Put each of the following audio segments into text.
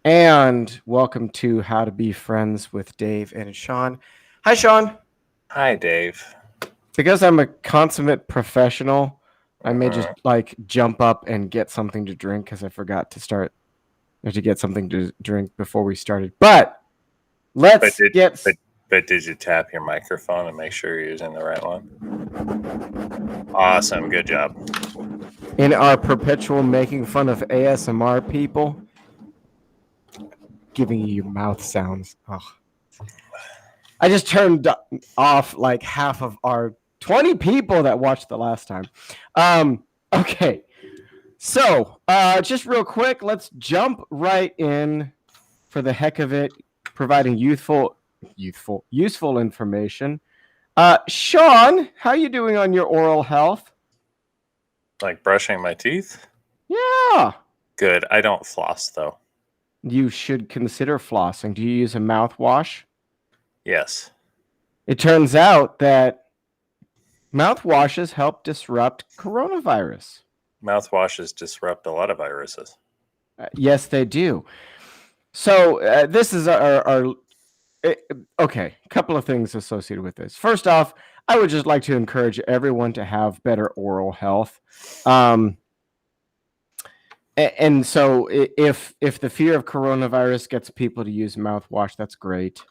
And welcome to How to Be Friends with Dave and Shawn. Hi, Shawn. Hi, Dave. Because I'm a consummate professional, I may just Uh-huh. jump up and get something to drink because I forgot to start or to get something to drink before we started. But But let's did get but but did you tap your microphone and make sure you're using the right one? Awesome, good job. in our perpetual making fun of ASMR people, giving you your mouth sounds. Ugh. I just turned off like half of our 20 people that watched the last time. Okay. So, just real quick, let's jump right in for the heck of it, providing useful information. Shawn, how you doing on your oral health? Like brushing my teeth? Yeah. Good. I don't floss though. You should consider flossing. Do you use a mouthwash? Yes. It turns out that mouthwashes help disrupt coronavirus. Mouthwashes disrupt a lot of viruses. Yes, they do. So this is our okay. A couple of things associated with this. First off, I would just like to encourage everyone to have better oral health. And so if the fear of coronavirus gets people to use mouthwash, that's great.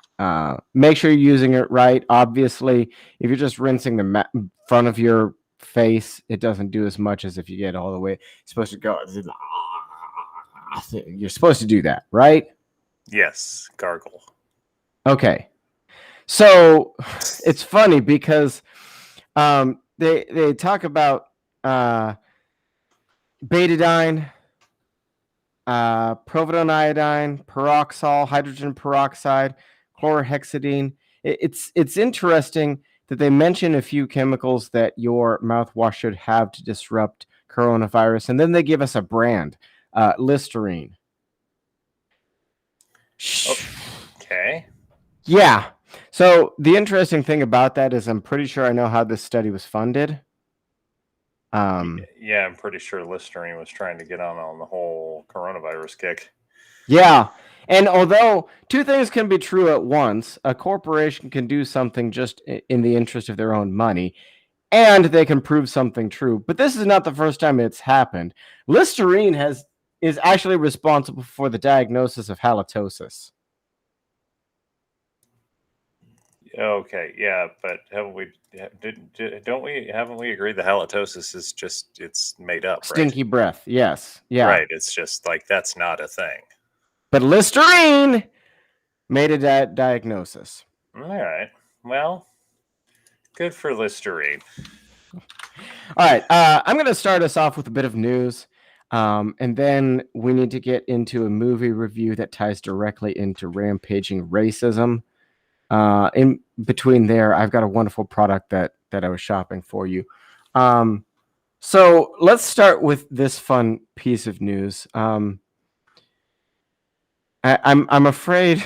Make sure you're using it right. Obviously, if you're just rinsing the front of your face, it doesn't do as much as if you get all the way. You're supposed to go. You're supposed to do that, right? Yes. Gargle. Okay. So it's funny because they talk about betadine, providone iodine, peroxol, hydrogen peroxide, chlorhexidine. It's interesting that they mention a few chemicals that your mouthwash should have to disrupt coronavirus, and then they give us a brand, Listerine. Okay. Yeah. So the interesting thing about that is I'm pretty sure I know how this study was funded. Yeah, I'm pretty sure Listerine was trying to get on the whole coronavirus kick. Yeah. And although two things can be true at once, a corporation can do something just in the interest of their own money, and they can prove something true. But this is not the first time it's happened. Listerine is actually responsible for the diagnosis of halitosis. Okay, yeah, but haven't we agreed the halitosis is just it's made up, right? Stinky breath. Yes. Yeah. Right, it's just like that's not a thing. But Listerine made a diagnosis. All right. Well, good for Listerine. All right. I'm going to start us off with a bit of news. And then we need to get into a movie review that ties directly into rampaging racism. In between there, I've got a wonderful product that I was shopping for you. So let's start with this fun piece of news. I'm afraid.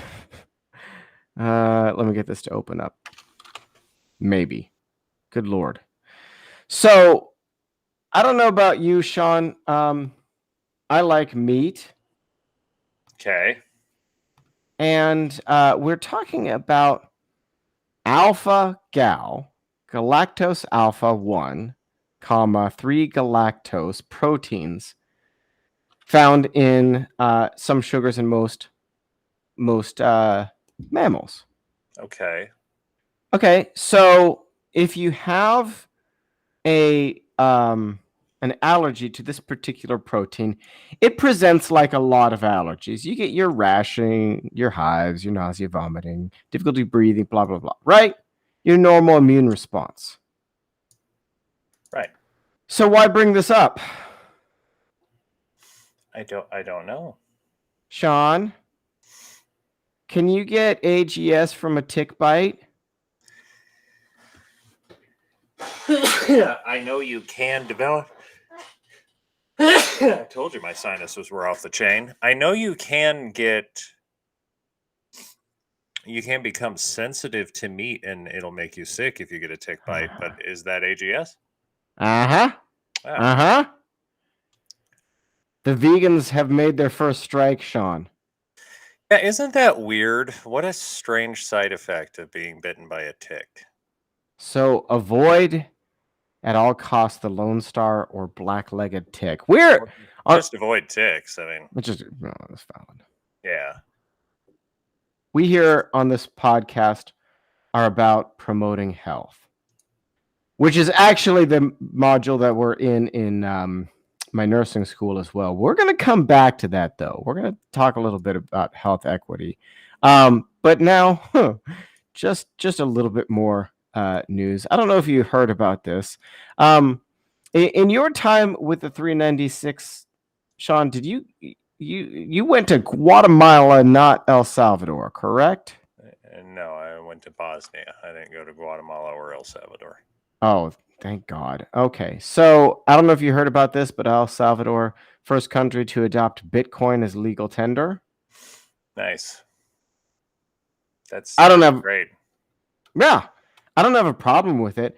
Let me get this to open up. Maybe. Good Lord. So I don't know about you, Shawn. I like meat. Okay. And we're talking about alpha gal, galactose alpha 1, comma 3 galactose proteins found in some sugars in most mammals. Okay. Okay, so if you have a an allergy to this particular protein, it presents like a lot of allergies. You get your rashing, your hives, your nausea, vomiting, difficulty breathing, blah, blah, blah, right? Your normal immune response. Right. So why bring this up? I don't know. Shawn, can you get AGS from a tick bite? I know you can develop. I told you my sinuses were off the chain. I know you can become sensitive to meat and it'll make you sick if you get a tick bite, but is that AGS? Uh-huh. Oh. Uh-huh. The vegans have made their first strike, Shawn. Yeah, isn't that weird? What a strange side effect of being bitten by a tick. So avoid at all costs the Lone Star or black-legged tick. We're Or on, just avoid ticks. I mean, which is no, that's valid. yeah. We here on this podcast are about promoting health, which is actually the module that we're in my nursing school as well. We're going to come back to that though. We're going to talk a little bit about health equity, but now just a little bit more news. I don't know if you heard about this. In your time with the 396, Shawn, did you went to Guatemala, not El Salvador, correct? And no, I went to Bosnia. I didn't go to Guatemala or El Salvador. Oh, thank God. Okay. So I don't know if you heard about this, but El Salvador, first country to adopt Bitcoin as legal tender. Nice. That's I don't have, great. yeah, I don't have a problem with it.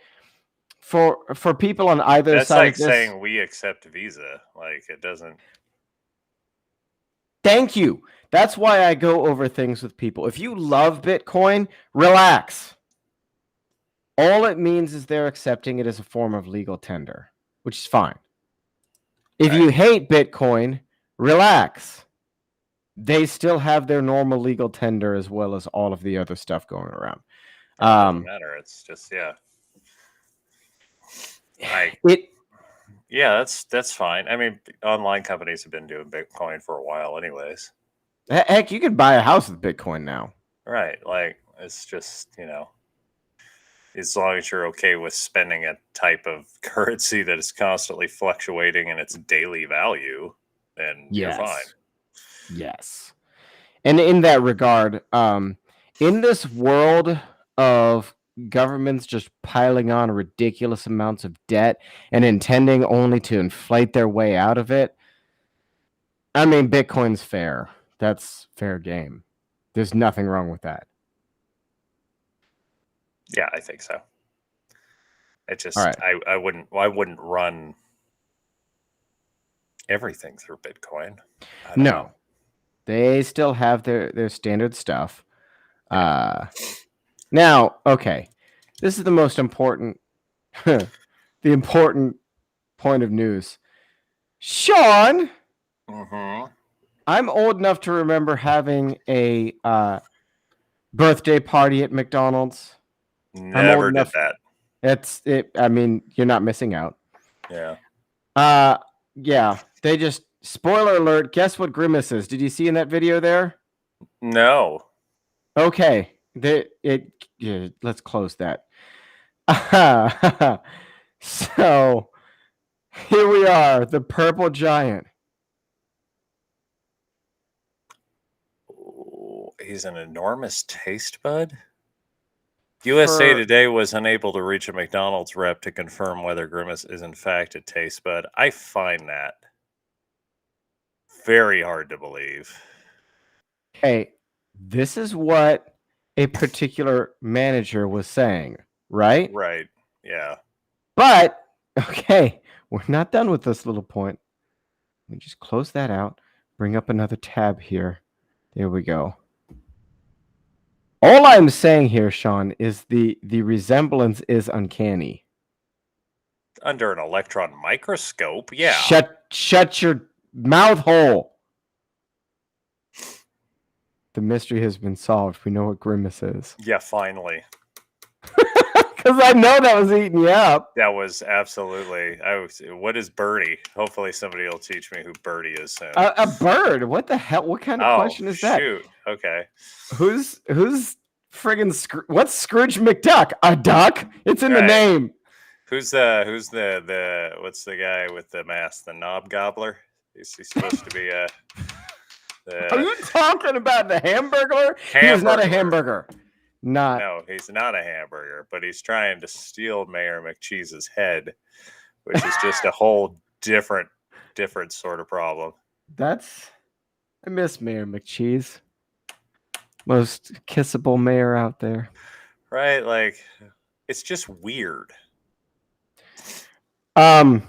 For people on either That's side like of this, saying we accept Visa. Like it doesn't. thank you. That's why I go over things with people. If you love Bitcoin, relax. All it means is they're accepting it as a form of legal tender, which is fine. If Right. you hate Bitcoin, relax. They still have their normal legal tender as well as all of the other stuff going around. It doesn't matter. It's just yeah, that's fine. I mean, online companies have been doing Bitcoin for a while, anyways. Heck, you can buy a house with Bitcoin now. Right. Like it's just as long as you're okay with spending a type of currency that is constantly fluctuating in its daily value, then you're fine. Yes. And in that regard, in this world of governments just piling on ridiculous amounts of debt and intending only to inflate their way out of it, I mean, Bitcoin's fair. That's fair game. There's nothing wrong with that. Yeah, I think so. It just All right. I wouldn't run everything through Bitcoin. I don't know. They still have their standard stuff. Now, okay. This is the most important the important point of news. Shawn, Mm-hmm. I'm old enough to remember having a birthday party at McDonald's. Never did that. It's it. I mean, you're not missing out. Yeah. Yeah. They just spoiler alert. Guess what Grimace is? Did you see in that video there? No. Okay. Yeah, let's close that. So here we are, the purple giant. Ooh, he's an enormous taste bud. USA Today was unable to reach a McDonald's rep to confirm whether Grimace is in fact a taste bud. I find that very hard to believe. Hey, this is what a particular manager was saying, right? Right. Yeah. But, okay, we're not done with this little point. Let me just close that out, bring up another tab here. There we go. All I'm saying here, Shawn, is the resemblance is uncanny. Under an electron microscope, yeah. Shut your mouth hole. The mystery has been solved. We know what Grimace is. Yeah, finally. Because I know that was eating you up. That was absolutely. What is Birdie? Hopefully, somebody will teach me who Birdie is soon. A bird? What the hell? What kind of question is that? Shoot. Okay. Who's friggin' what's Scrooge McDuck? A duck? It's in the name. Who's what's the guy with the mask? The knob gobbler? He's supposed to be a. Are you talking about the Hamburglar? He is not a hamburger. No, he's not a hamburger, but he's trying to steal Mayor McCheese's head, which is just a whole different sort of problem. I miss Mayor McCheese. Most kissable mayor out there. Right? Like, it's just weird. One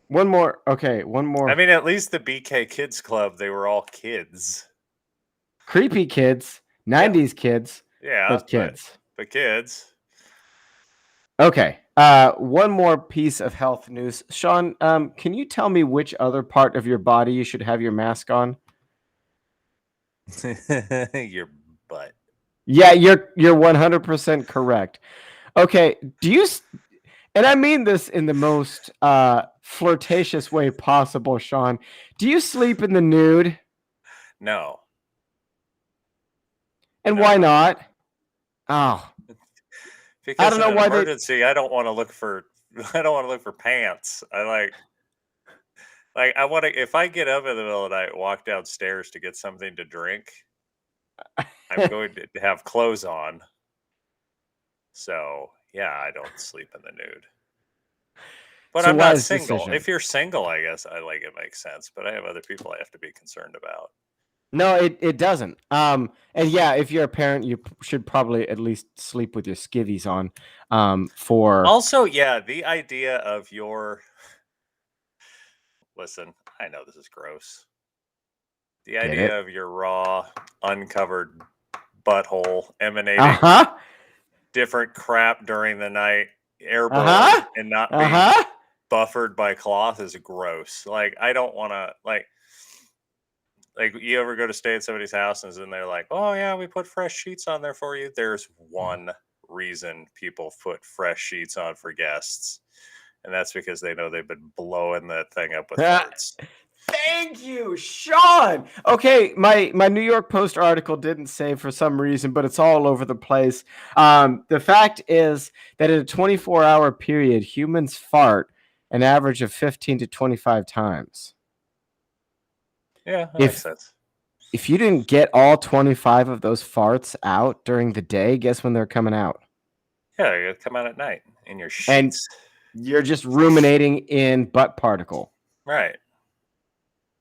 more. Okay, one more. I mean, at least the BK Kids Club, they were all kids. Creepy kids, 90s kids, Yeah, but kids. But kids. Okay. One more piece of health news. Shawn, can you tell me which other part of your body you should have your mask on? Your butt. Yeah, you're 100% correct. Okay, and I mean this in the most flirtatious way possible, Shawn. Do you sleep in the nude? No. And No. why not? Oh. Because I don't know in an why emergency, I don't want to look for pants. I want to, if I get up in the middle of the night, walk downstairs to get something to drink, I'm going to have clothes on. So yeah, I don't sleep in the nude. But So I'm why not is single. decision? If you're single, I guess it makes sense. But I have other people I have to be concerned about. No, it doesn't. And yeah, if you're a parent, you should probably at least sleep with your skivvies on. For Also, yeah, the idea of listen, I know this is gross. The idea of your raw, uncovered butthole emanating different crap during the night, airborne, and not being buffered by cloth is gross. Like, I don't want to, like, you ever go to stay at somebody's house and then they're like, oh yeah, we put fresh sheets on there for you. There's one reason people put fresh sheets on for guests, and that's because they know they've been blowing that thing up with farts. Thank you, Shawn. Okay, my New York Post article didn't say for some reason, but it's all over the place. The fact is that in a 24-hour period, humans fart an average of 15 to 25 times. Yeah, that makes sense. If you didn't get all 25 of those farts out during the day, guess when they're coming out? Yeah, you come out at night in your sheets. And you're just ruminating in butt particle. Right.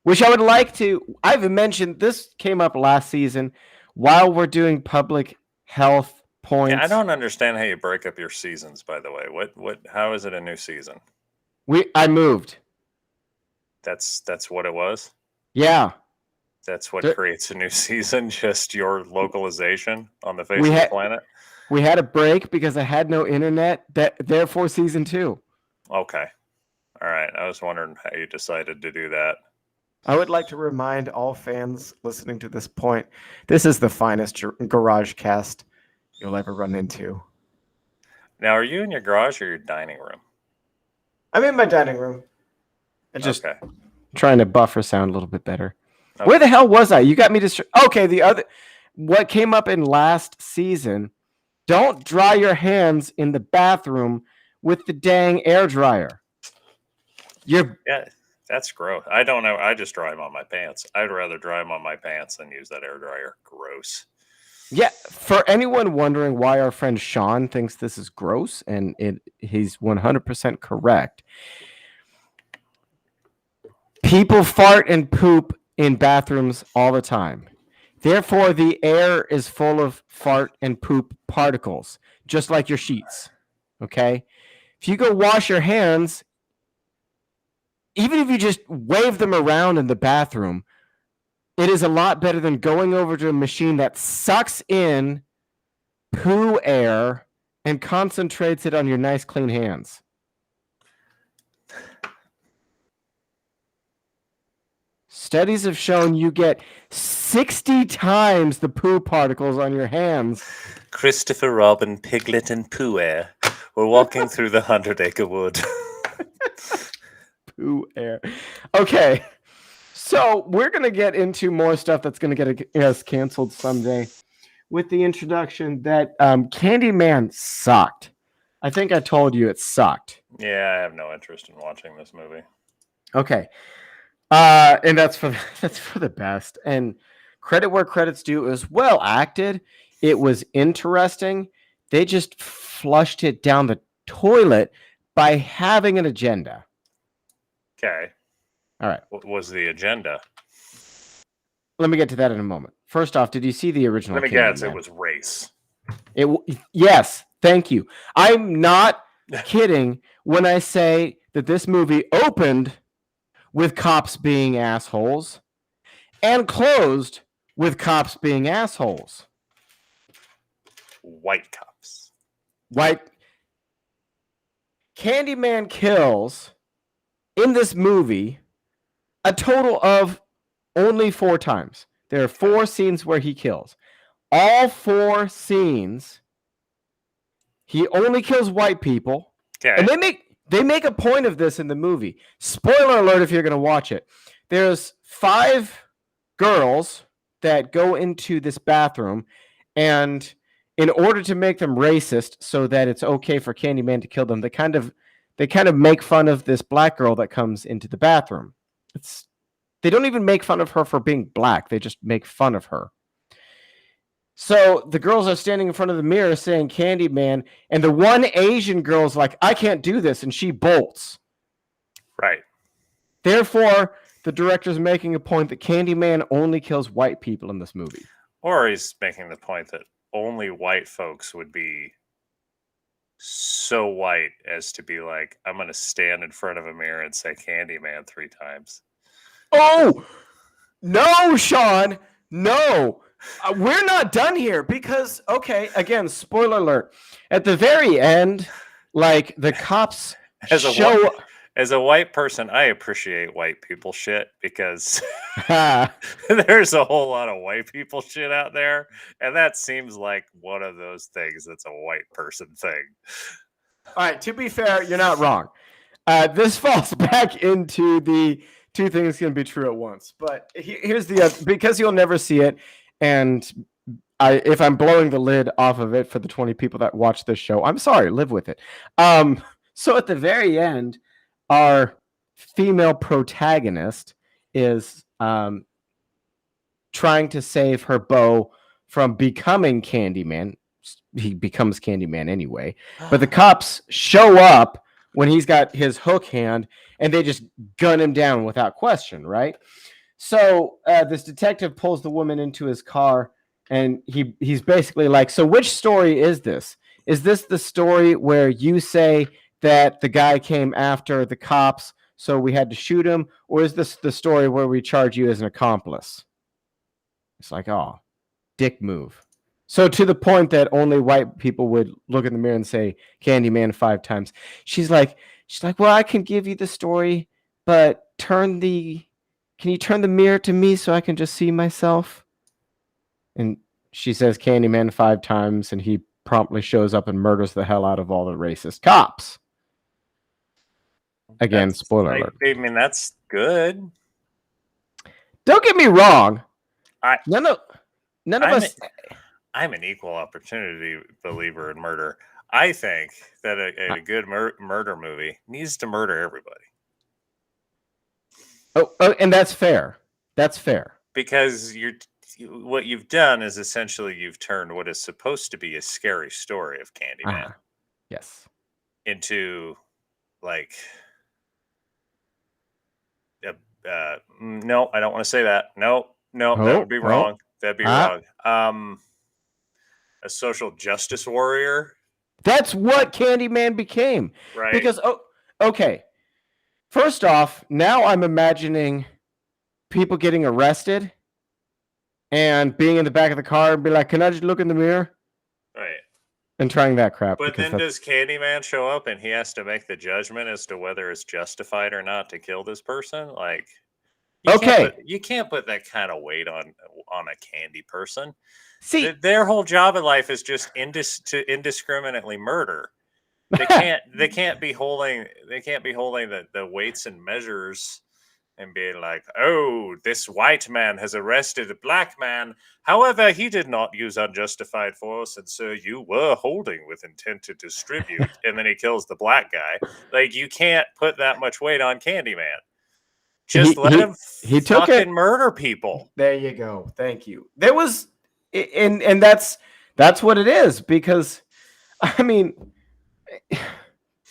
Which I would like to, I've mentioned, this came up last season while we're doing public health points. Yeah, I don't understand how you break up your seasons, by the way. How is it a new season? I moved. That's what it was? Yeah. That's what creates a new season, just your localization on the face of the planet? We had a break because I had no internet, therefore season 2. Okay. All right. I was wondering how you decided to do that. I would like to remind all fans listening to this point, this is the finest garage cast you'll ever run into. Now, are you in your garage or your dining room? I'm in my dining room. I'm just trying to buffer sound a little bit better. Okay. Where the hell was I? You got me what came up in last season, don't dry your hands in the bathroom with the dang air dryer. Yeah, that's gross. I don't know. I just dry them on my pants. I'd rather dry them on my pants than use that air dryer. Gross. Yeah, for anyone wondering why our friend Shawn thinks this is gross, and he's 100% correct. People fart and poop in bathrooms all the time. Therefore, the air is full of fart and poop particles, just like your sheets. Okay? If you go wash your hands, even if you just wave them around in the bathroom, it is a lot better than going over to a machine that sucks in poo air and concentrates it on your nice, clean hands. Studies have shown you get 60 times the poo particles on your hands. Christopher Robin, Piglet, and Pooh Air were walking through the 100-acre wood. Poo air. Okay. So we're going to get into more stuff that's going to get us canceled someday with the introduction that Candyman sucked. I think I told you it sucked. Yeah, I have no interest in watching this movie. Okay. And that's for the best. And credit where credit's due. It was well acted. It was interesting. They just flushed it down the toilet by having an agenda. Okay. All right. What was the agenda? Let me get to that in a moment. First off, did you see the original? Let me guess. It was race. Yes. Thank you. I'm not kidding when I say that this movie opened with cops being assholes and closed with cops being assholes. White cops. White Candyman kills in this movie a total of only 4 times. There are 4 scenes where he kills. All 4 scenes, he only kills white people. Okay. And they make a point of this in the movie. Spoiler alert if you're going to watch it. There's 5 girls that go into this bathroom, and in order to make them racist so that it's okay for Candyman to kill them, they kind of make fun of this black girl that comes into the bathroom. They don't even make fun of her for being black. They just make fun of her. So the girls are standing in front of the mirror saying Candyman, and the one Asian girl's like, I can't do this, and she bolts. Right. Therefore, the director's making a point that Candyman only kills white people in this movie. Or he's making the point that only white folks would be so white as to be like, I'm going to stand in front of a mirror and say Candyman 3 times. Oh, no, Shawn. No. We're not done here because, okay, again, spoiler alert. At the very end, like, the cops show... As a white person, I appreciate white people shit because there's a whole lot of white people shit out there. And that seems like one of those things that's a white person thing. All right, to be fair, you're not wrong. This falls back into the 2 things can be true at once. But here's the other, because you'll never see it, and if I'm blowing the lid off of it for the 20 people that watch this show, I'm sorry, live with it. So at the very end, our female protagonist is trying to save her beau from becoming Candyman. He becomes Candyman anyway. But the cops show up when he's got his hook hand, and they just gun him down without question, right? So this detective pulls the woman into his car, and he's basically like, so which story is this? Is this the story where you say that the guy came after the cops, so we had to shoot him? Or is this the story where we charge you as an accomplice? It's like, oh, dick move. So to the point that only white people would look in the mirror and say Candyman 5 times. She's like, well, I can give you the story, but can you turn the mirror to me so I can just see myself? And she says Candyman 5 times, and he promptly shows up and murders the hell out of all the racist cops. Again, spoiler alert. I mean, that's good. Don't get me wrong. None of us. I'm an equal opportunity believer in murder. I think that a good murder movie needs to murder everybody. Oh, and that's fair. That's fair. Because what you've done is essentially you've turned what is supposed to be a scary story of Candyman, yes, into like. No, I don't want to say that. No, that would be wrong. That'd be wrong. A social justice warrior. That's what Candyman became. Right. Because, okay. First off, now I'm imagining people getting arrested and being in the back of the car and be like, can I just look in the mirror? Right. And trying that crap. But then does Candyman show up and he has to make the judgment as to whether it's justified or not to kill this person? Like, you can't put that kind of weight on a candy person. See, their whole job in life is just to indiscriminately murder. They can't be holding the weights and measures and being like, oh, this white man has arrested a black man. However, he did not use unjustified force, and so you were holding with intent to distribute. And then he kills the black guy. Like, you can't put that much weight on Candyman. Just let him fucking murder people. There you go. Thank you. There was, and that's what it is. Because, I mean,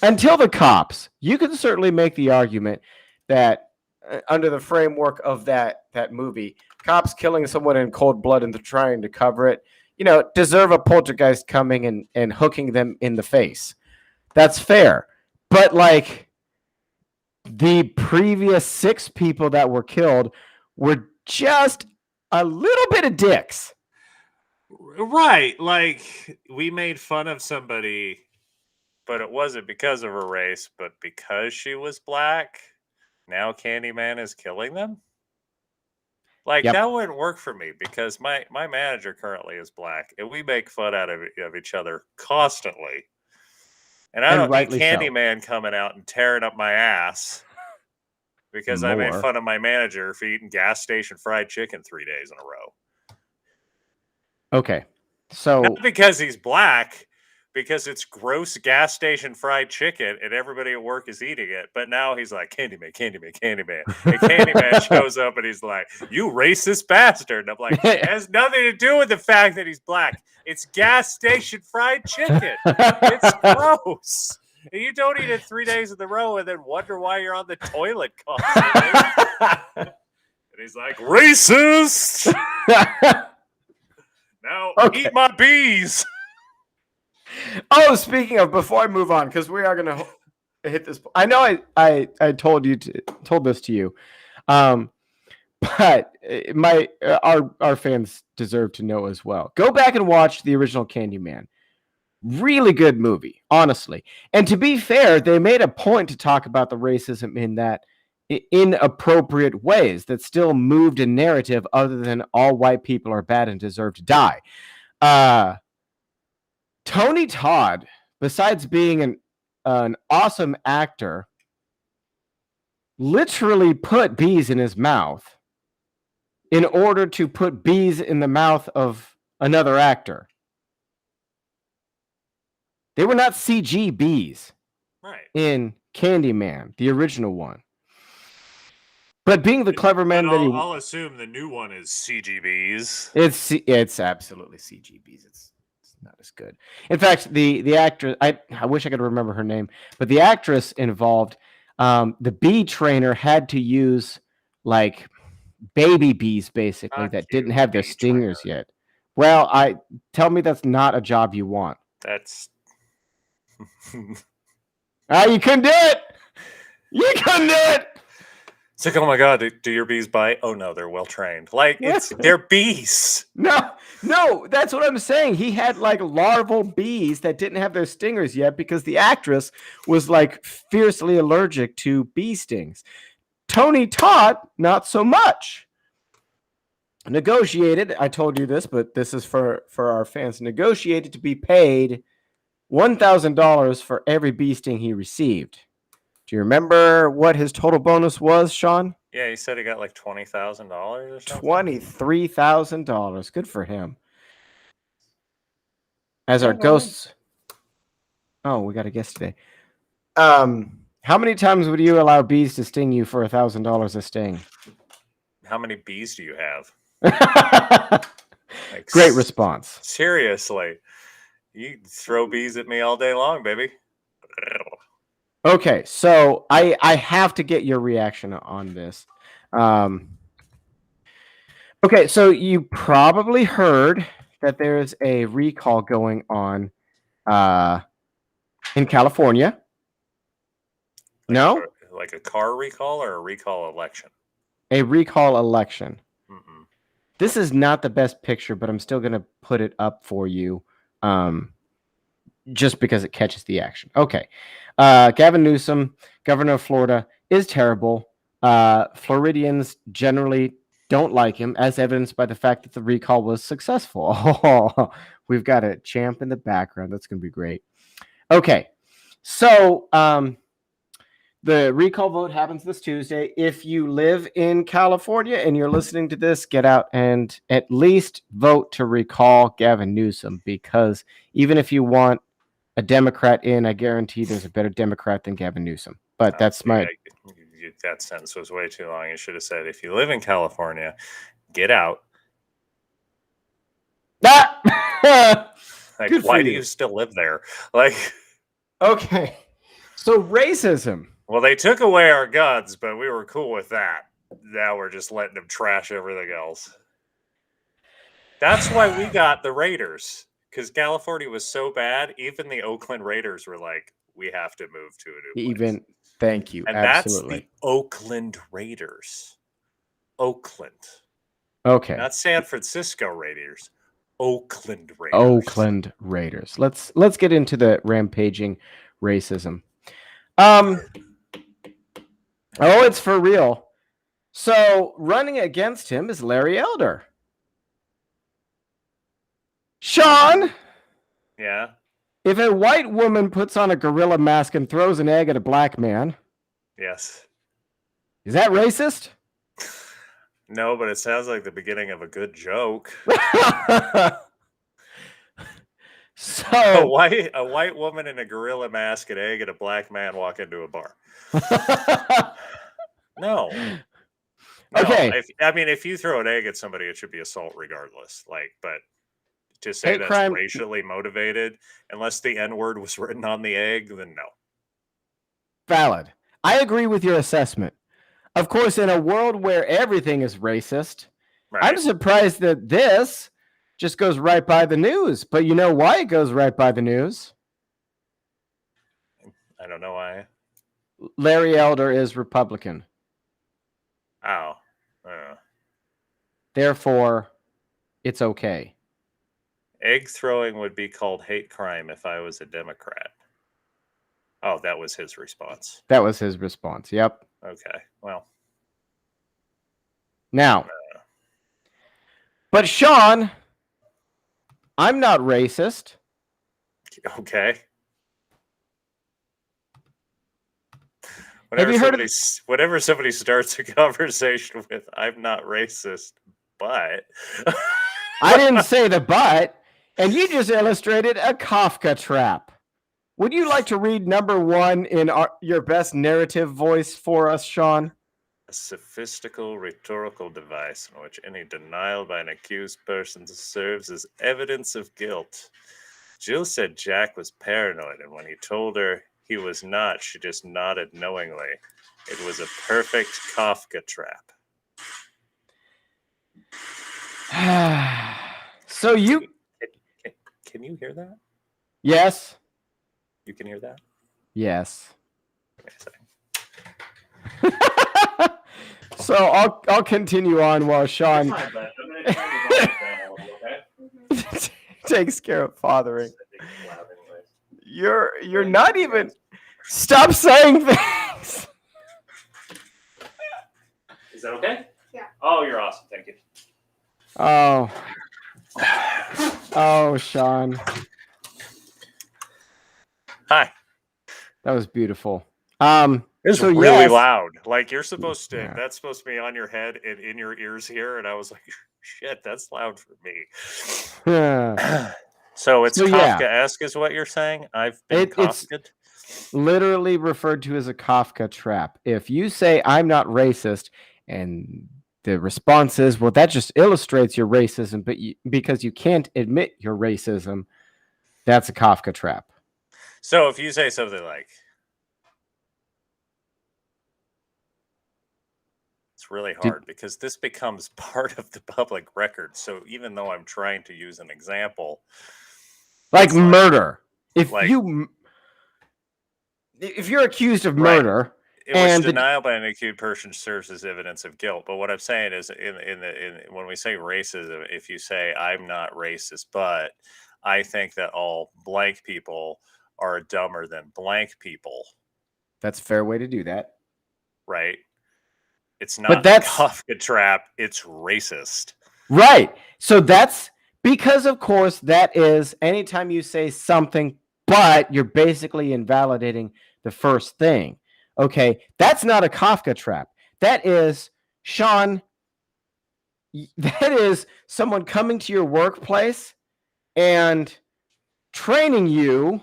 until the cops, you can certainly make the argument that under the framework of that movie, cops killing someone in cold blood and trying to cover it, deserve a poltergeist coming and hooking them in the face. That's fair. But like the previous 6 people that were killed were just a little bit of dicks. Right. Like, we made fun of somebody, but it wasn't because of her race, but because she was black. Now Candyman is killing them? Like, Yep. that wouldn't work for me because my manager currently is black, and we make fun out of each other constantly. And I And don't need rightly so. Candyman coming out and tearing up my ass because I made More. fun of my manager for eating gas station fried chicken 3 days in a row. Okay. So Not because he's black, because it's gross gas station fried chicken and everybody at work is eating it. But now he's like, Candyman, Candyman, Candyman. And Candyman shows up and he's like, you racist bastard. And I'm like, it has nothing to do with the fact that he's black. It's gas station fried chicken. It's gross. And you don't eat it 3 days in a row and then wonder why you're on the toilet constantly. And he's like, racist. Now eat my bees. Oh, speaking of, before I move on, because we are gonna hit this. I know I told this to you, but our fans deserve to know as well. Go back and watch the original Candyman. Really good movie, honestly. And to be fair, they made a point to talk about the racism in that inappropriate ways that still moved a narrative other than all white people are bad and deserve to die. Tony Todd, besides being an awesome actor, literally put bees in his mouth in order to put bees in the mouth of another actor. They were not CG bees in Candyman, the original one. But being the clever man that I'll assume the new one is CGBs. It's absolutely CGBs. It's not as good. In fact, the actress, I wish I could remember her name, but the actress involved, the bee trainer had to use like baby bees basically that didn't have their stingers yet. Well, tell me that's not a job you want. That's you couldn't do it. You couldn't do it. It's like, oh my god, do your bees bite? Oh no, they're well trained. Like, they're bees. No, that's what I'm saying. He had like larval bees that didn't have their stingers yet because the actress was like fiercely allergic to bee stings. Tony Todd, not so much. Negotiated, I told you this, but this is for our fans. Negotiated to be paid $1,000 for every bee sting he received. Do you remember what his total bonus was, Shawn? Yeah, he said he got like $20,000 or something. $23,000. Good for him. As our ghosts. Oh, we got a guest today. How many times would you allow bees to sting you for $1,000 a sting? How many bees do you have? Like, great response. Seriously. You throw bees at me all day long, baby. Okay, so I have to get your reaction on this. Okay, so you probably heard that there is a recall going on in California. No? Like a car recall or a recall election? A recall election. Mm-mm. This is not the best picture, but I'm still going to put it up for you just because it catches the action. Okay. Gavin Newsom, governor of Florida, is terrible. Floridians generally don't like him, as evidenced by the fact that the recall was successful. Oh, we've got a champ in the background. That's going to be great. Okay. So the recall vote happens this Tuesday. If you live in California and you're listening to this, get out and at least vote to recall Gavin Newsom, because even if you want a Democrat in, I guarantee there's a better Democrat than Gavin Newsom. But that's my... That sentence was way too long. You should have said, if you live in California, get out. Like, why do you still live there? Like, okay. So racism. Well, they took away our guns, but we were cool with that. Now we're just letting them trash everything else. That's why we got the Raiders. Because California was so bad, even the Oakland Raiders were like, we have to move to a new place. Thank you. And absolutely. That's the Oakland Raiders. Oakland. Okay. Not San Francisco Raiders. Oakland Raiders. Oakland Raiders. Let's get into the rampaging racism. It's for real. So running against him is Larry Elder. Shawn, Yeah. if a white woman puts on a gorilla mask and throws an egg at a black man, Yes. is that racist? No, but it sounds like the beginning of a good joke. So a white woman in a gorilla mask and egg and a black man walk into a bar. No. Okay. If you throw an egg at somebody, it should be assault regardless. But to say Hate that's crime. racially motivated, unless the N-word was written on the egg, then no. Valid. I agree with your assessment. Of course, in a world where everything is racist, Right. I'm surprised that this just goes right by the news. But you know why it goes right by the news? I don't know why. Larry Elder is Republican. Oh. Therefore, it's okay. Egg throwing would be called hate crime if I was a Democrat. Oh, that was his response. That was his response. Yep. Okay. Well. Now. But Shawn, I'm not racist. Okay. Whenever somebody starts a conversation with, I'm not racist, but... I didn't say the but, and you just illustrated a Kafka trap. Would you like to read number 1 in your best narrative voice for us, Shawn? A sophistical rhetorical device in which any denial by an accused person serves as evidence of guilt. Jill said Jack was paranoid, and when he told her he was not, she just nodded knowingly. It was a perfect Kafka trap. So you... Can you hear that? Yes. You can hear that? Yes. So I'll continue on while Shawn takes care of fathering. You're not even... Stop saying things. Is that okay? Yeah. Oh, you're awesome. Thank you. Oh, Shawn. Hi. That was beautiful. It's so really yes. loud. Like you're supposed to. Yeah. That's supposed to be on your head and in your ears here. And I was like, shit, that's loud for me. So it's Kafka-esque, is what you're saying? I've been Kafka'd? It's literally referred to as a Kafka trap. If you say I'm not racist, and the response is, well, that just illustrates your racism, but because you can't admit your racism, that's a Kafka trap. So if you say something like, it's really hard because this becomes part of the public record. So even though I'm trying to use an example, like murder, if you're accused of murder, and denial by an accused person serves as evidence of guilt. But what I'm saying is, when we say racism, if you say I'm not racist, but I think that all blank people are dumber than blank people. That's a fair way to do that. Right. It's not a Kafka trap. It's racist. Right. So that's because, of course, that is anytime you say something, but you're basically invalidating the first thing. Okay. That's not a Kafka trap. That is, Shawn, that is someone coming to your workplace and training you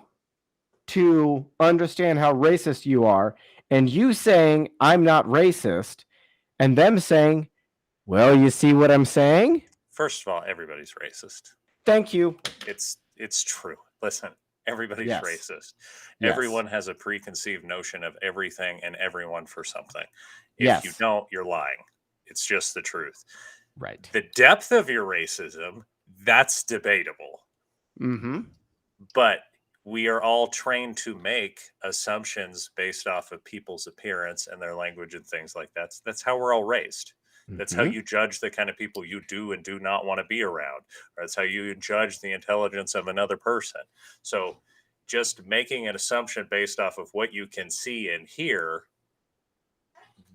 to understand how racist you are, and you saying, I'm not racist, and them saying, well, you see what I'm saying? First of all, everybody's racist. Thank you. It's true. Listen, everybody's racist. Yes. Everyone has a preconceived notion of everything and everyone for something. If you don't, you're lying. It's just the truth. Right. The depth of your racism, that's debatable. Mm-hmm. But we are all trained to make assumptions based off of people's appearance and their language and things like that. That's how we're all raised. That's how you judge the kind of people you do and do not want to be around. Or that's how you judge the intelligence of another person. So just making an assumption based off of what you can see and hear,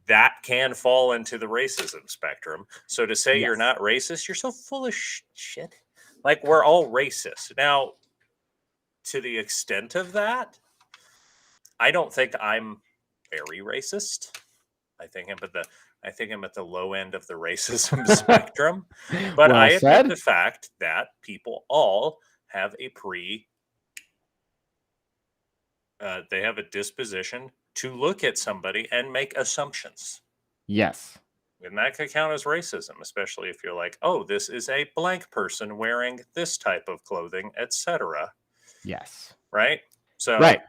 that can fall into the racism spectrum. So to say you're not racist, you're so full of shit. Like, we're all racist. Now, to the extent of that, I don't think I'm very racist. I think I'm at the low end of the racism spectrum. But Well I admit said. the fact that people all have they have a disposition to look at somebody and make assumptions. Yes. And that could count as racism, especially if you're like, oh, this is a blank person wearing this type of clothing, etc. Yes. Right? So Right.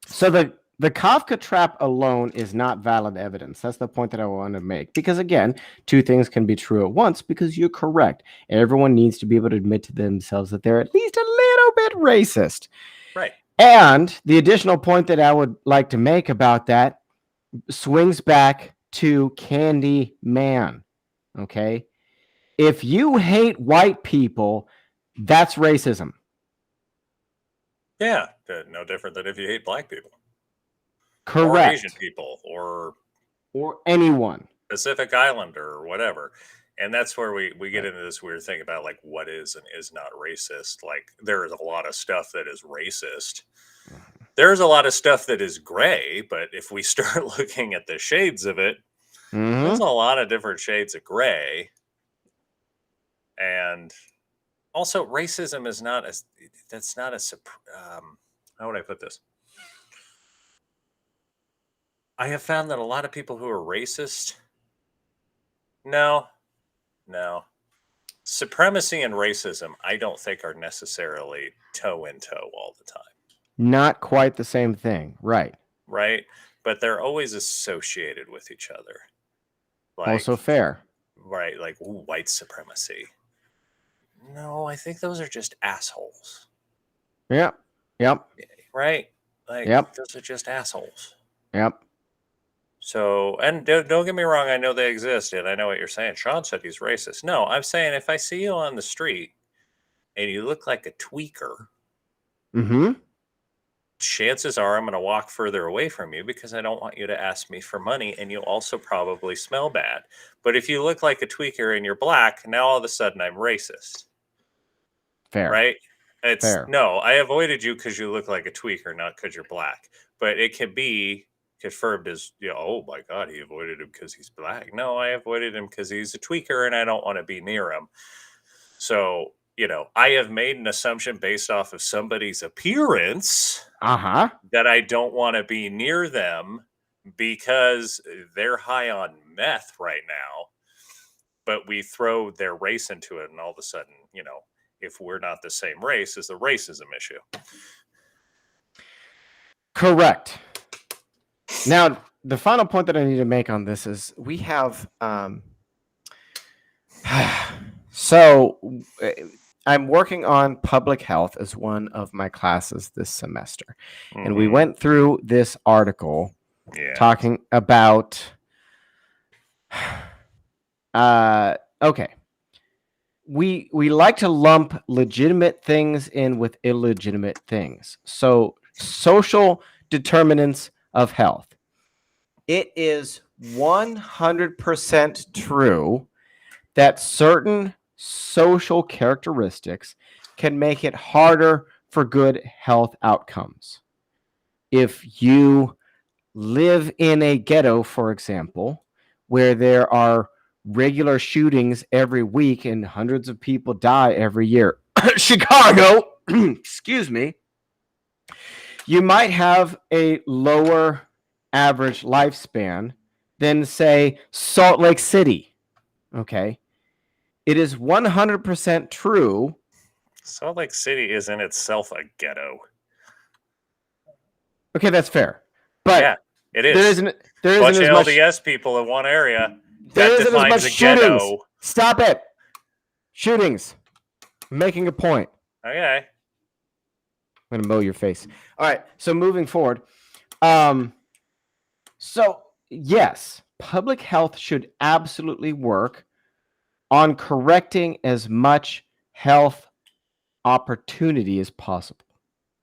So the Kafka trap alone is not valid evidence. That's the point that I want to make. Because again, two things can be true at once, because you're correct. Everyone needs to be able to admit to themselves that they're at least a little bit racist. Right. And the additional point that I would like to make about that swings back to Candy Man. Okay? If you hate white people, that's racism. Yeah, no different than if you hate black people. Correct. Or Asian people, or anyone. Pacific Islander, or whatever. And that's where we get into this weird thing about, like, what is and is not racist. Like, there is a lot of stuff that is racist. There's a lot of stuff that is gray, but if we start looking at the shades of it, there's a lot of different shades of gray. And also, racism is not how would I put this? I have found that a lot of people who are racist, no. Supremacy and racism, I don't think, are necessarily toe in toe all the time. Not quite the same thing, right? Right? But they're always associated with each other. Like, also fair. Right, like, ooh, white supremacy. No, I think those are just assholes. Yep. Right? Like, those are just assholes. Yep. So, and don't get me wrong, I know they exist, and I know what you're saying. Shawn said he's racist. No, I'm saying if I see you on the street and you look like a tweaker, chances are I'm going to walk further away from you because I don't want you to ask me for money, and you also probably smell bad. But if you look like a tweaker and you're black, now all of a sudden I'm racist. Fair. Right? It's fair. No, I avoided you because you look like a tweaker, not because you're black. But it can be confirmed as, oh my God, he avoided him because he's black. No, I avoided him because he's a tweaker and I don't want to be near him. So, I have made an assumption based off of somebody's appearance that I don't want to be near them because they're high on meth right now. But we throw their race into it, and all of a sudden, if we're not the same race, is the racism issue. Correct. Now, the final point that I need to make on this is we have so I'm working on public health as one of my classes this semester. And we went through this article talking about okay. We like to lump legitimate things in with illegitimate things. So, social determinants of health. It is 100% true that certain social characteristics can make it harder for good health outcomes. If you live in a ghetto, for example, where there are regular shootings every week and hundreds of people die every year, Chicago, excuse me, you might have a lower average lifespan than, say, Salt Lake City. Okay. It is 100% true. Salt Lake City is in itself a ghetto. Okay, that's fair. But yeah, it is. There isn't bunch as of much LDS people in one area. There that isn't as much defines a shootings. Ghetto. Stop it. Shootings. I'm making a point. Okay. I'm going to mow your face. All right. So moving forward. So yes, public health should absolutely work on correcting as much health opportunity as possible.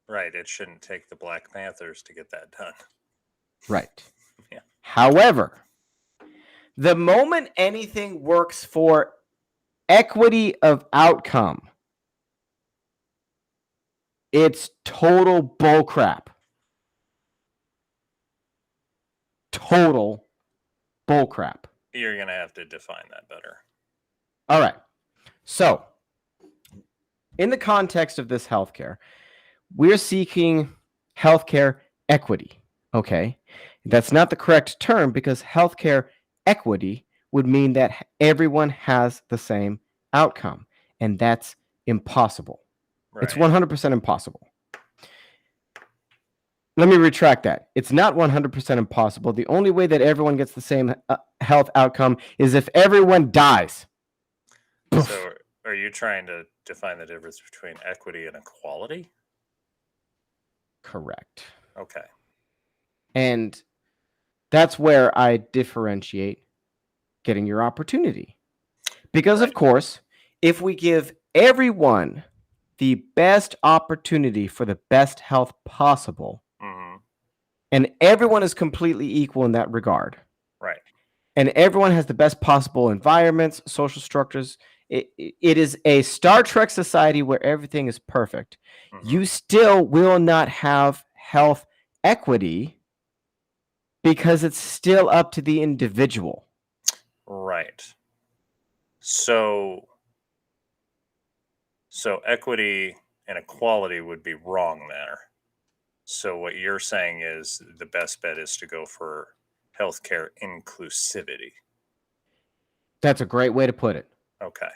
Right. It shouldn't take the Black Panthers to get that done. Right. Yeah. However, the moment anything works for equity of outcome, it's total bullcrap. Total bullcrap. You're going to have to define that better. All right. So, in the context of this healthcare, we're seeking healthcare equity. Okay. That's not the correct term because healthcare equity would mean that everyone has the same outcome, and that's impossible. Right. It's 100% impossible. Let me retract that. It's not 100% impossible. The only way that everyone gets the same health outcome is if everyone dies. So are you trying to define the difference between equity and equality? Correct. Okay. And that's where I differentiate getting your opportunity. Because, of course, if we give everyone the best opportunity for the best health possible, and everyone is completely equal in that regard, right, and everyone has the best possible environments, social structures, it is a Star Trek society where everything is perfect. You still will not have health equity because it's still up to the individual. Right. So equity and equality would be wrong there. So what you're saying is the best bet is to go for healthcare inclusivity. That's a great way to put it. Okay.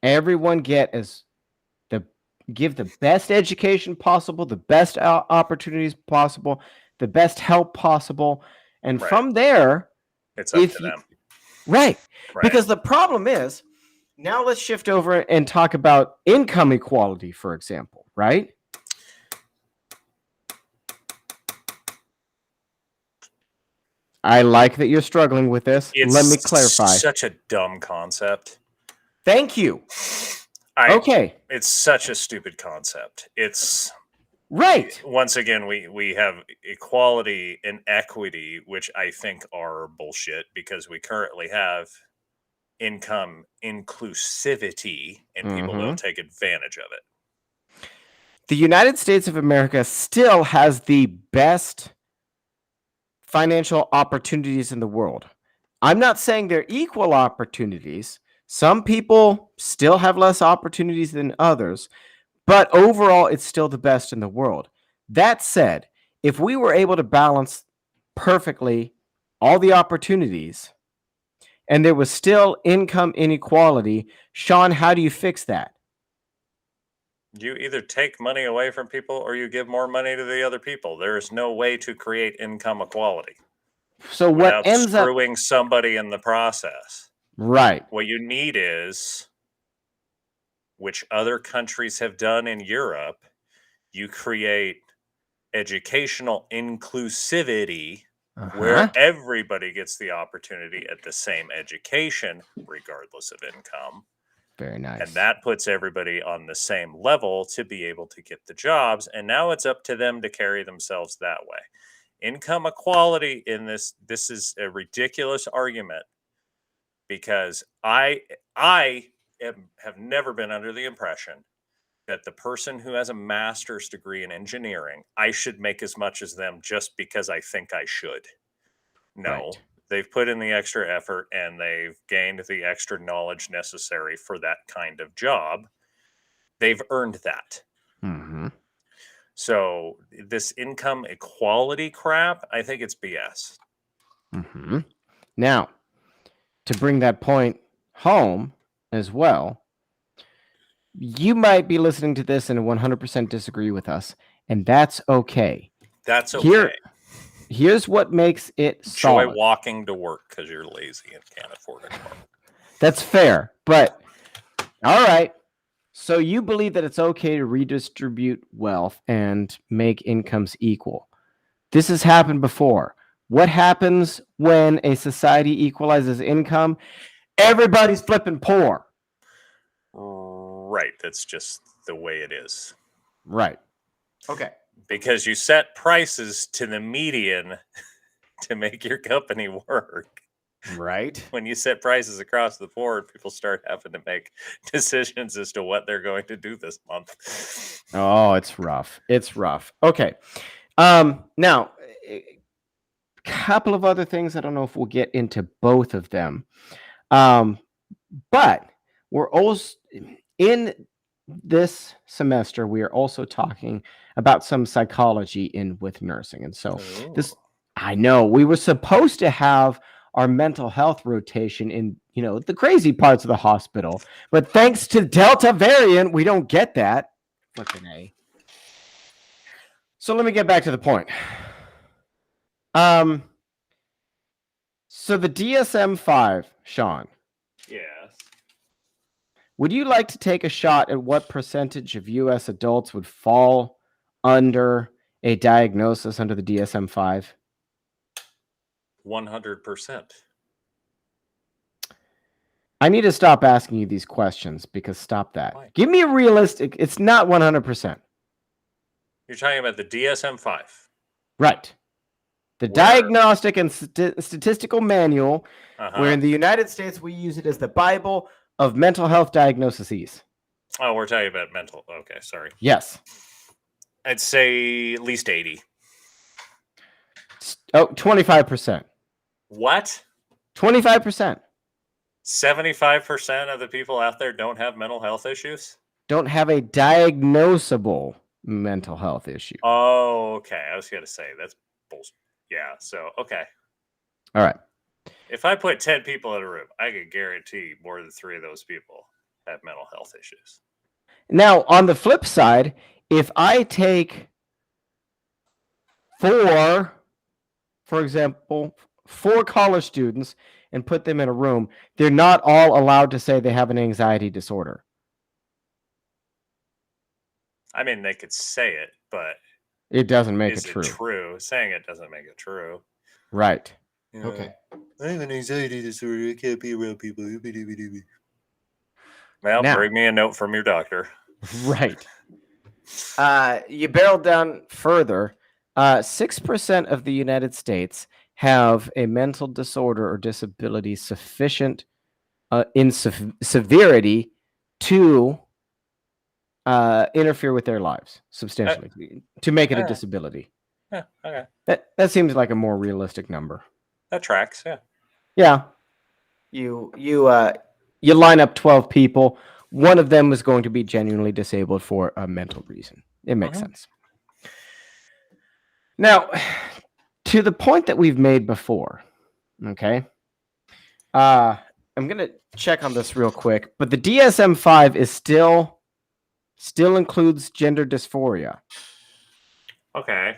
Everyone give the best education possible, the best opportunities possible, the best help possible, and from there, it's up to them. Right. Because the problem is, now let's shift over and talk about income equality, for example, right? I like that you're struggling with this. Let me clarify. It's such a dumb concept. Thank you. It's such a stupid concept. It's right. Once again, we have equality and equity, which I think are bullshit because we currently have income inclusivity and people don't take advantage of it. The United States of America still has the best financial opportunities in the world. I'm not saying they're equal opportunities. Some people still have less opportunities than others, but overall, it's still the best in the world. That said, if we were able to balance perfectly all the opportunities and there was still income inequality, Shawn, how do you fix that? You either take money away from people or you give more money to the other people. There is no way to create income equality. So what ends up screwing somebody in the process. Right. What you need is, which other countries have done in Europe, you create educational inclusivity where everybody gets the opportunity at the same education, regardless of income. Very nice. And that puts everybody on the same level to be able to get the jobs. And now it's up to them to carry themselves that way. Income equality in this is a ridiculous argument because I have never been under the impression that the person who has a master's degree in engineering, I should make as much as them just because I think I should. No. Right. They've put in the extra effort and they've gained the extra knowledge necessary for that kind of job. They've earned that. So this income equality crap, I think it's BS. Now, to bring that point home as well, you might be listening to this and 100% disagree with us, and that's okay. That's okay. Here's what makes it solid. Enjoy walking to work because you're lazy and can't afford a car. That's fair, but all right. So you believe that it's okay to redistribute wealth and make incomes equal. This has happened before. What happens when a society equalizes income? Everybody's flipping poor. Right. That's just the way it is. Right. Okay. Because you set prices to the median to make your company work. Right. When you set prices across the board, people start having to make decisions as to what they're going to do this month. Oh, it's rough. It's rough. Okay. Now, a couple of other things. I don't know if we'll get into both of them. But we're also in this semester, we are also talking about some psychology in with nursing. And so this, I know we were supposed to have our mental health rotation in, the crazy parts of the hospital, but thanks to Delta variant, we don't get that. Fucking A. So let me get back to the point. So the DSM-5, Shawn. Yes. Would you like to take a shot at what percentage of U.S. adults would fall under a diagnosis under the DSM-5? 100%. I need to stop asking you these questions because stop that. Why? Give me a realistic. It's not 100%. You're talking about the DSM-5. Right. The Diagnostic and Statistical Manual, where in the United States we use it as the Bible of mental health diagnoses. Oh, we're talking about mental. Okay, sorry. Yes. I'd say at least 80. Oh, 25%. What? 25%. 75% of the people out there don't have mental health issues? Don't have a diagnosable mental health issue. Oh, okay. I was going to say, that's bullshit. Yeah, so, okay. All right. If I put 10 people in a room, I could guarantee more than 3 of those people have mental health issues. Now, on the flip side, if I take 4, for example, 4 college students and put them in a room, they're not all allowed to say they have an anxiety disorder. I mean, they could say it, but it doesn't make is it true. True? Saying it doesn't make it true. Right. Yeah. Okay. I have an anxiety disorder. I can't be around people. Well, Now, bring me a note from your doctor. Right. You barrel down further. 6% of the United States have a mental disorder or disability sufficient in severity to interfere with their lives substantially, to make it a disability. Yeah, okay. That seems like a more realistic number. That tracks, yeah. Yeah. You line up 12 people. One of them is going to be genuinely disabled for a mental reason. It makes sense. Now, to the point that we've made before, okay? I'm going to check on this real quick, but the DSM-5 is still includes gender dysphoria. Okay.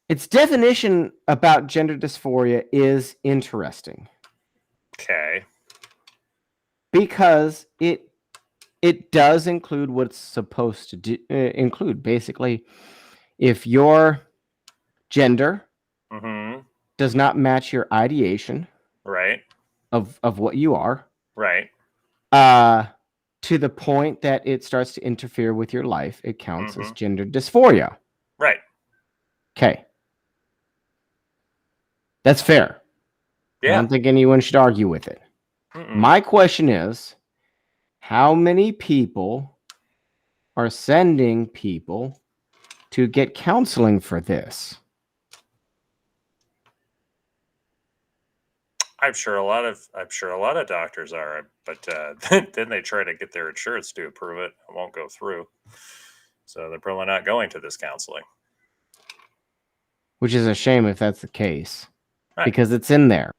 Its definition about gender dysphoria is interesting. Okay. Because it does include what it's supposed to include. Basically, if your gender does not match your ideation of what you are, to the point that it starts to interfere with your life, it counts as gender dysphoria. Right. Okay. That's fair. Yeah. I don't think anyone should argue with it. My question is, how many people are sending people to get counseling for this? I'm sure a lot of doctors are, but then they try to get their insurance to approve it. It won't go through. So they're probably not going to this counseling. Which is a shame if that's the case. Right. Because it's in there.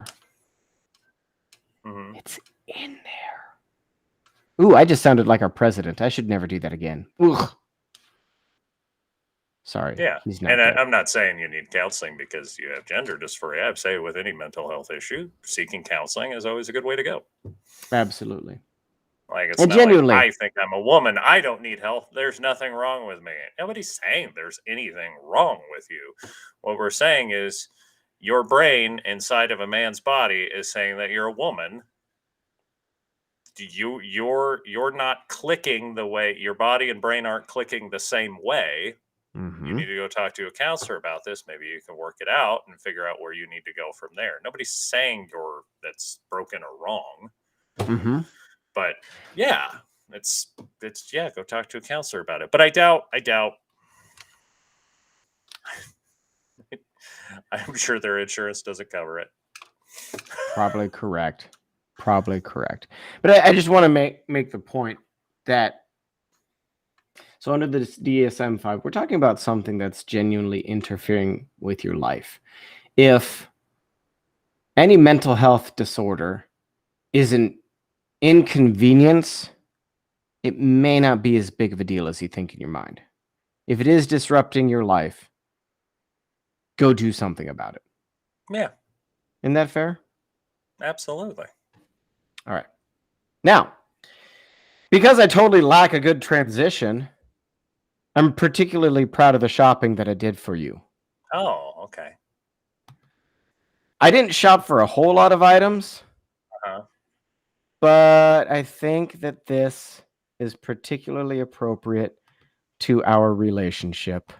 It's in there. Ooh, I just sounded like our president. I should never do that again. Ugh. Sorry. Yeah. And I'm not saying you need counseling because you have gender dysphoria. I'd say with any mental health issue, seeking counseling is always a good way to go. Absolutely. Like, it's And not like, genuinely, I think I'm a woman, I don't need help, there's nothing wrong with me. Nobody's saying there's anything wrong with you. What we're saying is your brain inside of a man's body is saying that you're a woman. You're not clicking the way your body and brain aren't clicking the same way. You need to go talk to a counselor about this. Maybe you can work it out and figure out where you need to go from there. Nobody's saying that's broken or wrong. But yeah, it's yeah, go talk to a counselor about it. But I doubt I'm sure their insurance doesn't cover it. Probably correct. But I just want to make the point that, so under this DSM-5, we're talking about something that's genuinely interfering with your life. If any mental health disorder is an inconvenience, it may not be as big of a deal as you think in your mind. If it is disrupting your life, go do something about it. Yeah. Isn't that fair? Absolutely. All right. Now, because I totally lack a good transition, I'm particularly proud of the shopping that I did for you. Oh, okay. I didn't shop for a whole lot of items, but I think that this is particularly appropriate to our relationship.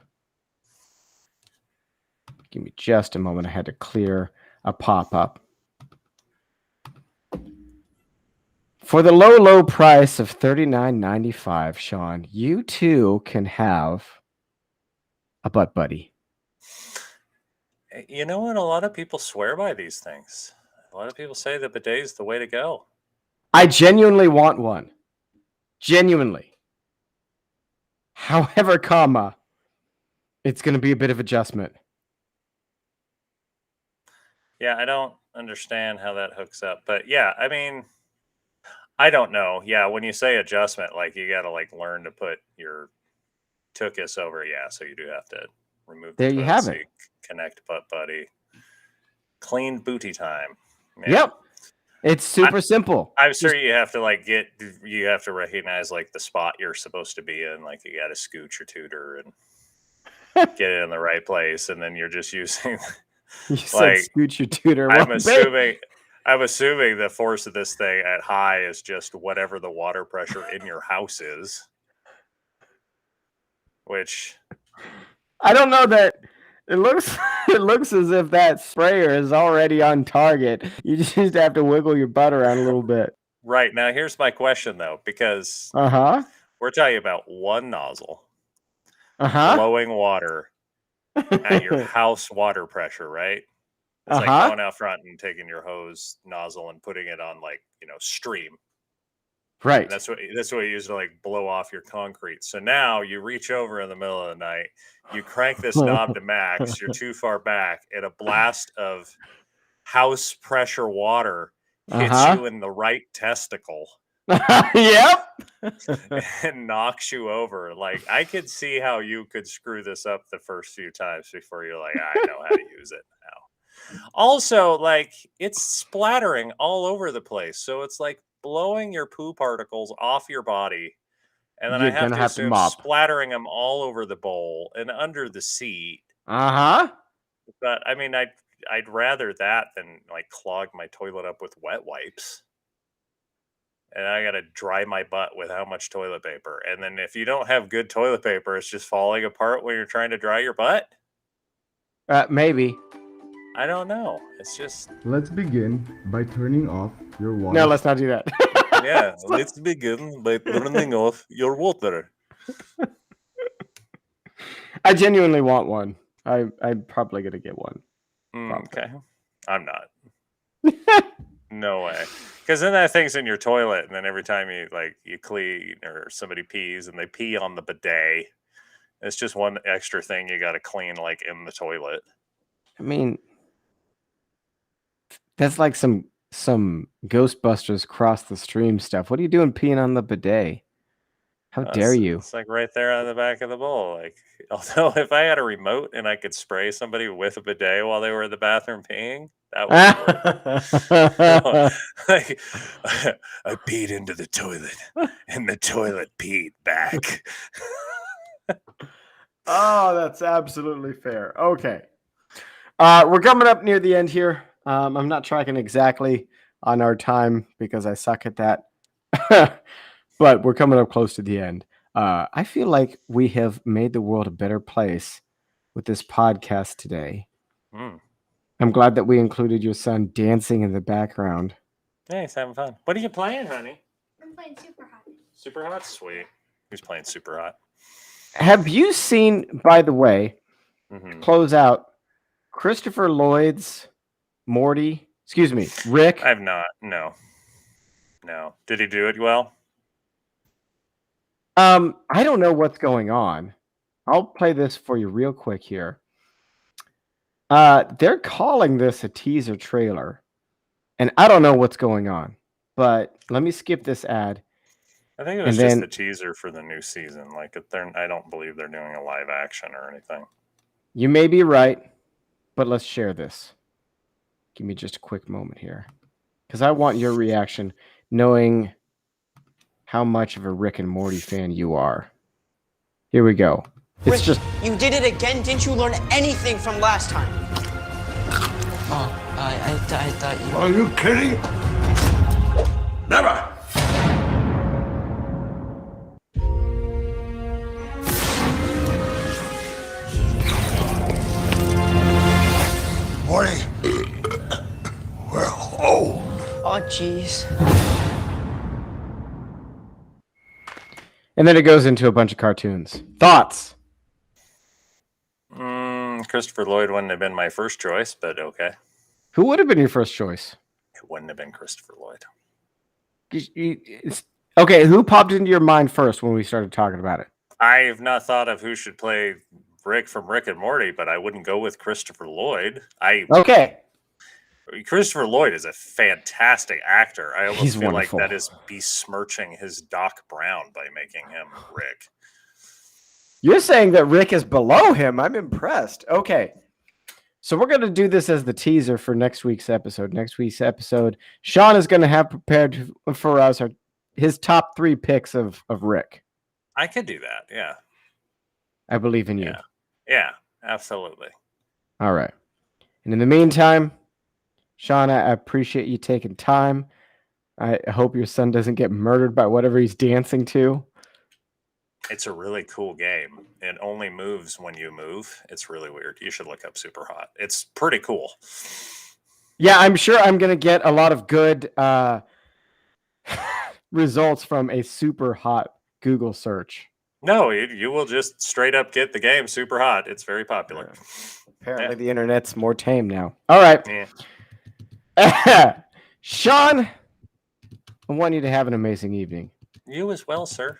Give me just a moment. I had to clear a pop-up. For the low, low price of $39.95, Shawn, you too can have a butt buddy. You know what? A lot of people swear by these things. A lot of people say the bidet is the way to go. I genuinely want one. Genuinely. However, it's going to be a bit of adjustment. Yeah, I don't understand how that hooks up. But yeah, I mean, I don't know. Yeah, when you say adjustment, like you got to like learn to put your tuchus over. Yeah, so you do have to remove the There you toilet have seat, it. connect butt buddy, clean booty time. Yeah. Yep. It's super simple. I'm sure you have to you have to recognize like the spot you're supposed to be in. Like you got to scooch your tutor and get it in the right place, and then you're just using. You said scoot your tutor. I'm assuming the force of this thing at high is just whatever the water pressure in your house is. Which I don't know that it looks as if that sprayer is already on target. You just have to wiggle your butt around a little bit. Right. Now here's my question though, because we're talking about one nozzle blowing water at your house water pressure, right? It's like going out front and taking your hose nozzle and putting it on stream. Right. And that's what you use to like blow off your concrete. So now you reach over in the middle of the night, you crank this knob to max, you're too far back, and a blast of house pressure water hits you in the right testicle. Yep. And knocks you over. Like I could see how you could screw this up the first few times before you're like, I know how to use it now. Also, like it's splattering all over the place. So it's like blowing your poo particles off your body. And then I have to assume splattering them all over the bowl and under the seat. But I mean, I'd rather that than like clog my toilet up with wet wipes. And I got to dry my butt with how much toilet paper. And then if you don't have good toilet paper, it's just falling apart when you're trying to dry your butt? Maybe. I don't know. It's just... Let's begin by turning off your water. No, let's not do that. Yeah, let's begin by turning off your water. I genuinely want one. I'm probably going to get one. Okay. I'm not. No way. Because then that thing's in your toilet, and then every time you clean or somebody pees and they pee on the bidet, it's just one extra thing you got to clean like in the toilet. I mean, that's like some Ghostbusters cross the stream stuff. What are you doing peeing on the bidet? How dare you? It's like right there on the back of the bowl. Like, although if I had a remote and I could spray somebody with a bidet while they were in the bathroom peeing, That was like, I peed into the toilet, and the toilet peed back. Oh, that's absolutely fair. Okay. We're coming up near the end here. I'm not tracking exactly on our time because I suck at that. But we're coming up close to the end. I feel like we have made the world a better place with this podcast today. Mm. I'm glad that we included your son dancing in the background. Yeah, he's having fun. What are you playing, honey? I'm playing Super Hot. Super Hot? Sweet. He's playing Super Hot. Have you seen, by the way, Mm-hmm. close out Christopher Lloyd's Rick? I have not. No. Did he do it well? I don't know what's going on. I'll play this for you real quick here. They're calling this a teaser trailer, and I don't know what's going on. But let me skip this ad. I think it was just a teaser for the new season. Like, I don't believe they're doing a live action or anything. You may be right, but let's share this. Give me just a quick moment here, because I want your reaction, knowing how much of a Rick and Morty fan you are. Here we go. Rick, you did it again. Didn't you learn anything from last time? Oh, I thought you... Are you kidding? Never! Morty. Well, Oh, jeez. And then it goes into a bunch of cartoons. Thoughts? Christopher Lloyd wouldn't have been my first choice, but okay. Who would have been your first choice? It wouldn't have been Christopher Lloyd. Okay, who popped into your mind first when we started talking about it? I have not thought of who should play Rick from Rick and Morty, but I wouldn't go with Christopher Lloyd. Okay. Christopher Lloyd is a fantastic actor. I almost He's feel wonderful. like that is besmirching his Doc Brown by making him Rick. You're saying that Rick is below him. I'm impressed. Okay. So we're going to do this as the teaser for next week's episode. Next week's episode, Shawn is going to have prepared for us his top 3 picks of Rick. I could do that, yeah. I believe in you. Yeah, absolutely. All right. And in the meantime, Shawn, I appreciate you taking time. I hope your son doesn't get murdered by whatever he's dancing to. It's a really cool game. It only moves when you move. It's really weird. You should look up Super Hot. It's pretty cool. Yeah, I'm sure I'm going to get a lot of good results from a Super Hot Google search. No, you will just straight up get the game Super Hot. It's very popular. Apparently the internet's more tame now. All right. Yeah. Shawn, I want you to have an amazing evening. You as well, sir.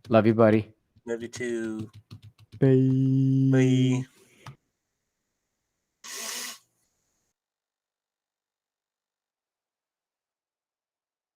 Love you, buddy. Love you too. Bye. Bye.